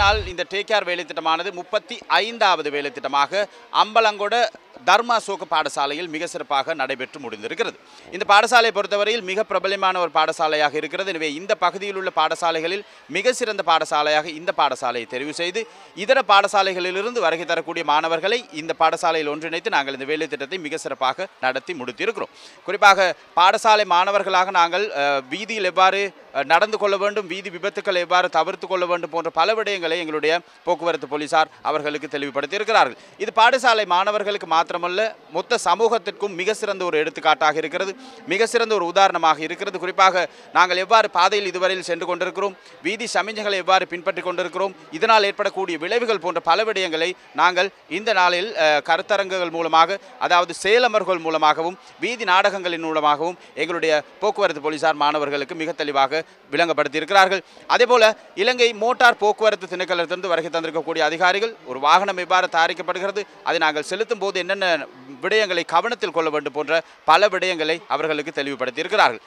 நாள் இந்த take care வேலை திட்டமானது 35வது வேலை திட்டமாக அம்பலங்கொட தர்மா சோக பாடசாலையில் மிக சிறப்பாக நடைபெற்று முடிந்திருக்கிறது. இந்த பாடசாலையை பொறுத்தவரையில் மிக பிரபலமான ஒரு பாடசாலையாக இருக்கிறது. எனவே இந்த பகுதியில் உள்ள பாடசாலைகளில் மிக சிறந்த பாடசாலையாக இந்த பாடசாலையை தெரிவு செய்து இதர பாடசாலைகளிலிருந்து வருகை தரக்கூடிய மாணவர்களை இந்த பாடசாலையில் ஒன்றிணைத்து நாங்கள் இந்த வேலை திட்டத்தை மிக சிறப்பாக நடத்தி முடித்திருக்கிறோம். குறிப்பாக பாடசாலை மாணவர்களாக நாங்கள் வீதியில் எவ்வாறு நடந்து கொள்ள வேண்டும், வீதி விபத்துக்களை எவ்வாறு தவிர்த்து கொள்ள வேண்டும் போன்ற பல விடயங்களை எங்களுடைய போக்குவரத்து போலீசார் அவர்களுக்கு தெளிவுபடுத்தியிருக்கிறார்கள். இது பாடசாலை மாணவர்களுக்கு மாத்திரமல்ல, மொத்த சமூகத்திற்கும் மிக சிறந்த ஒரு எடுத்துக்காட்டாக இருக்கிறது, மிக சிறந்த ஒரு உதாரணமாக இருக்கிறது. குறிப்பாக நாங்கள் எவ்வாறு பாதையில் இதுவரையில் சென்று கொண்டிருக்கிறோம், வீதி சமிஞ்சைகளை எவ்வாறு பின்பற்றி கொண்டிருக்கிறோம், இதனால் ஏற்படக்கூடிய விளைவுகள் போன்ற பல விடயங்களை நாங்கள் இந்த நாளில் கருத்தரங்குகள் மூலமாக, அதாவது செயலமர்கள் மூலமாகவும் வீதி நாடகங்களின் மூலமாகவும் எங்களுடைய போக்குவரத்து போலீசார் மாணவர்களுக்கு மிக தெளிவாக விளங்கப்படுத்தியிருக்கிறார்கள். அதேபோல இலங்கை மோட்டார் போக்குவரத்து திணைக்களத்திலிருந்து வருகை தந்திருக்கக்கூடிய அதிகாரிகள் ஒரு வாகனம் எவ்வாறு தயாரிக்கப்படுகிறது, அதை நாங்கள் செலுத்தும் போது என்னென்ன விடயங்களை கவனத்தில் கொள்ள வேண்டும் போன்ற பல விடயங்களை அவர்களுக்கு தெளிவுபடுத்தியிருக்கிறார்கள்.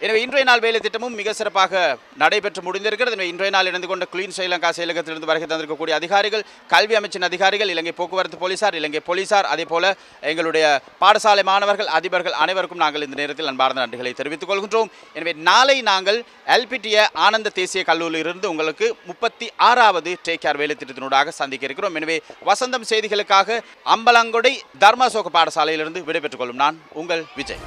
எனவே இன்றைய நாள் வேலை திட்டமும் மிக சிறப்பாக நடைபெற்று முடிந்திருக்கிறது. எனவே இன்றைய நாள் இணைந்து கொண்ட கிளீன் ஸ்ரீலங்கா செயலகத்திலிருந்து வருகை தந்திருக்கக்கூடிய அதிகாரிகள், கல்வி அமைச்சின் அதிகாரிகள், இலங்கை போக்குவரத்து போலீசார், இலங்கை போலீசார், அதே போல எங்களுடைய பாடசாலை மாணவர்கள், அதிபர்கள் அனைவருக்கும் நாங்கள் இந்த நேரத்தில் அன்பார்ந்த நன்றிகளை தெரிவித்துக் கொள்கின்றோம். எனவே நாளை நாங்கள் எல்பிடிய ஆனந்த தேசிய கல்லூரியிலிருந்து உங்களுக்கு 36வது டேக் கேர் வேலை திட்டத்தினூடாக சந்திக்க இருக்கிறோம். எனவே வசந்தம் செய்திகளுக்காக அம்பலங்கொடை தர்மா சோக பாடசாலையிலிருந்து விடைபெற்றுக் கொள்ளும் நான் உங்கள் விஜய்.